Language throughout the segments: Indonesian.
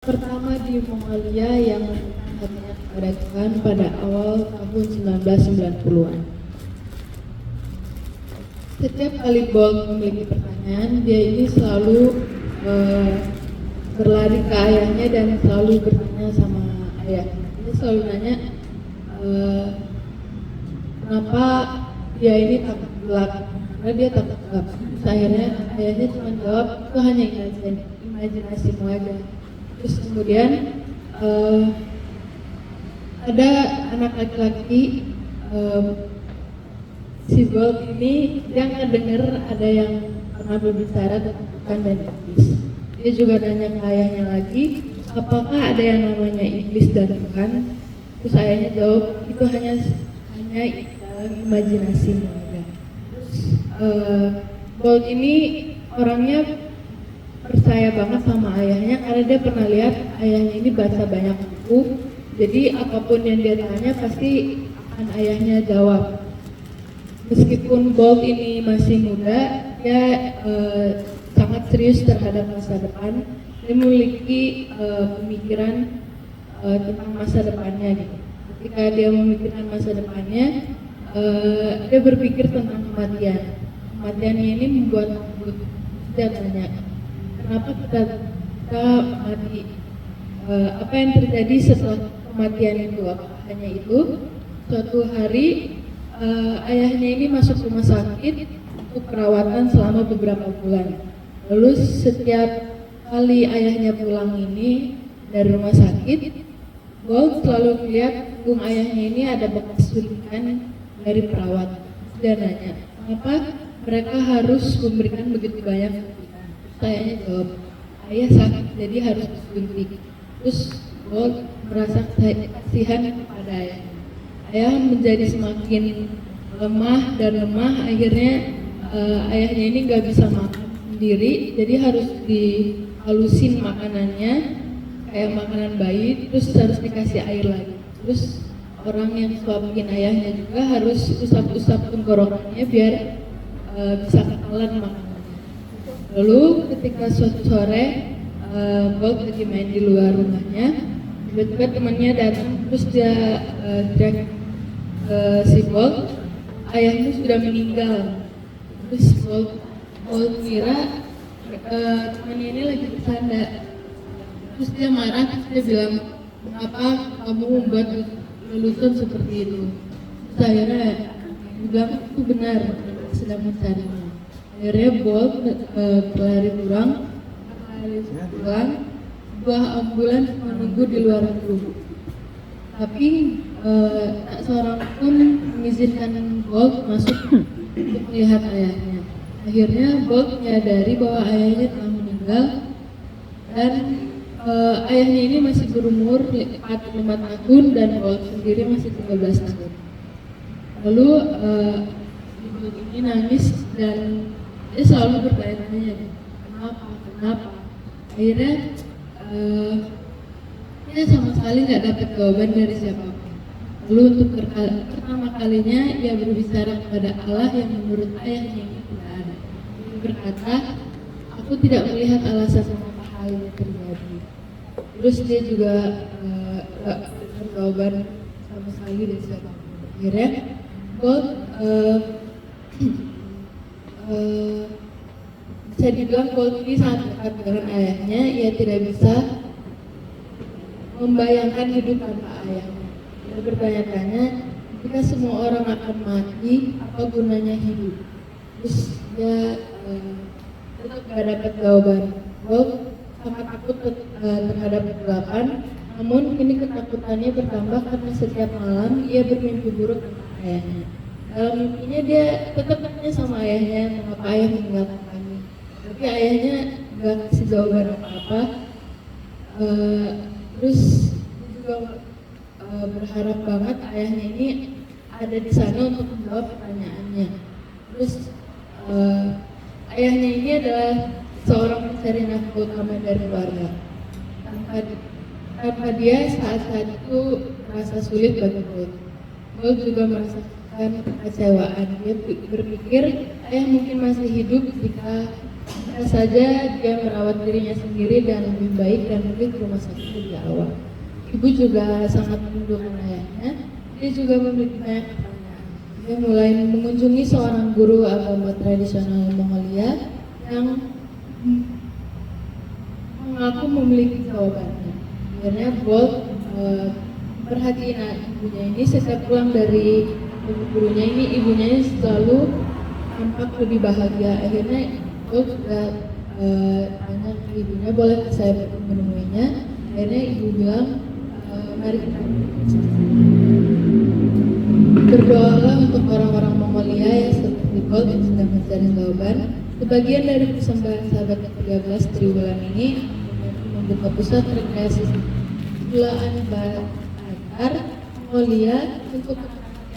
Pertama di Mongolia yang hatinya kepada Tuhan pada awal tahun 1990-an. Setiap kali Bolt memiliki pertanyaan, dia ini selalu berlari ke ayahnya dan selalu bertanya sama ayahnya. Dia selalu nanya kenapa dia ini takut gelap, karena dia takut gelap. Terus akhirnya ayahnya cuma jawab, itu hanya imajinasimu aja. Terus kemudian ada anak laki-laki, si Bolt ini dia nggak dengar ada yang pernah berbicara tentang Tuhan dan iblis. Dia juga nanya ke ayahnya lagi, apakah ada yang namanya iblis dan Tuhan? Terus ayahnya jawab, itu hanya dalam imajinasimu aja. Terus Bolt ini orangnya percaya banget sama ayahnya karena dia pernah lihat ayahnya ini baca banyak buku, jadi apapun yang dia tanya pasti akan ayahnya jawab. Meskipun Bolt ini masih muda, dia sangat serius terhadap masa depan. Dia memiliki pemikiran tentang masa depannya gitu. Ketika dia memikirkan masa depannya, dia berpikir tentang kematian. Kematiannya ini membuat dia tanya, kenapa kita mati? Apa yang terjadi setelah kematian itu? Apakah hanya itu? Suatu hari ayahnya ini masuk rumah sakit untuk perawatan selama beberapa bulan. Lalu setiap kali ayahnya pulang ini dari rumah sakit, Bolt selalu melihat punggung ayahnya ini ada bekas suntikan dari perawat. Dia nanya, kenapa mereka harus memberikan begitu banyak suntikan? Ayahnya jawab, ayah sakit jadi harus disuntik. Terus Bolt merasa kasihan kepada ayahnya. Ayah menjadi semakin lemah dan lemah, akhirnya ayahnya ini nggak bisa makan sendiri, jadi harus dihalusin makanannya kayak makanan bayi, terus harus dikasih air lagi. Terus orang yang suapin ayahnya juga harus usap-usap tenggorokannya biar bisa ketelan makanannya. Lalu ketika suatu sore Bolt lagi main di luar rumahnya, tiba-tiba temannya datang, terus dia teriak si Bolt, ayahnya sudah meninggal. Terus Bolt kira temannya ini lagi bercanda. Terus dia marah, terus dia bilang, mengapa kamu membuat lelucon seperti itu? Terus akhirnya dia bilang, itu benar, sedang mencarinya. Akhirnya Bolt berlari pulang, sebuah ambulans menunggu di luar gedung. Tapi tak seorang pun mengizinkan Bolt masuk untuk melihat ayahnya. Akhirnya Bolt menyadari bahwa ayahnya telah meninggal dan ayahnya ini masih berumur 45 tahun dan Bolt sendiri masih 13 tahun. Lalu Bolt ini nangis dan dia selalu bertanya-tanya, kenapa? Akhirnya dia sama sekali nggak dapat jawaban dari siapapun. Lalu untuk pertama kalinya ia berbicara kepada Allah yang menurut ayahnya ini tidak ada. Dia berkata, aku tidak melihat alasan mengapa hal ini terjadi. Terus dia juga nggak dapat jawaban sama sekali dari siapapun. Akhirnya Bolt bisa dibilang Bolt ini sangat dekat dengan ayahnya. Ia tidak bisa membayangkan hidup tanpa ayahnya. Dia bertanya-tanya, jika semua orang akan mati, apa gunanya hidup? Terus dia tetap gak dapat jawaban. Bolt sangat takut terhadap kegelapan, namun kini ketakutannya bertambah karena setiap malam ia bermimpi buruk tentang ayahnya. Dalam mimpinya dia tetap tanya sama ayahnya, mengapa ayah meninggalkan kami. Tapi ayahnya gak kasih jawaban apa-apa. Terus juga berharap banget ayahnya ini ada di sana untuk menjawab pertanyaannya. Terus ayahnya ini adalah seorang pencari nafkah utama dari keluarga. Tanpa dia saat-saat itu merasa sulit bagi Bolt. Bolt juga merasakan kekecewaan. Dia berpikir ayah mungkin masih hidup jika Bisa saja dia merawat dirinya sendiri dan lebih baik dan pergi ke rumah sakit lebih awal. Ibu juga sangat merindukan ayahnya. Dia juga memiliki banyak pertanyaan. Dia mulai mengunjungi seorang guru agama tradisional Mongolia yang mengaku memiliki jawabannya. Akhirnya Bolt perhatiin ibunya ini. Setiap pulang dari gurunya ini, ibunya ini selalu tampak lebih bahagia. Akhirnya Bolt juga tanya ke ibunya, boleh saya menemuinya? Akhirnya ibu bilang, mari kita berdoalah untuk orang-orang Mongolia yang seperti Bolt yang sedang mencari jawaban. Sebagian dari persembahan sahabat ke-13 triwulan ini membuka pusat rekreasi Pulaan Batar Mongolia untuk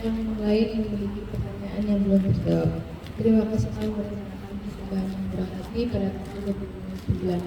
yang lain memiliki pertanyaan yang belum terjawab. Terima kasih telah merencanakan persembahan yang murah hati pada tanggal 29 bulan.